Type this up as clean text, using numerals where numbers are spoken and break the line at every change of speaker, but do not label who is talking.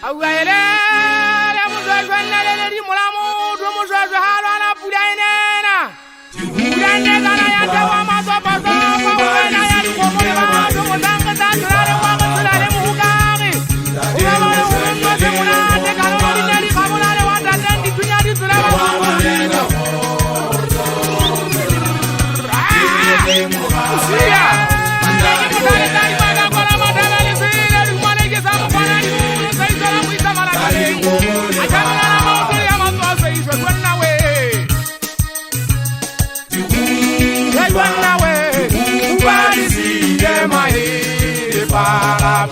Awele le muzajwana le di mulamu du muzajwana na pudainena. Pudaine kana ya tawa maso paso kwa wena ya komole ba du mutanga tatrale wa mutulale muhugari. Ugamale uwengo se mulate kana ni neli kamulale wa talendi tunyadi tulaba wa. Usia. Ndege mutale tali maga kola madala le sile du manege samu kana ni. Para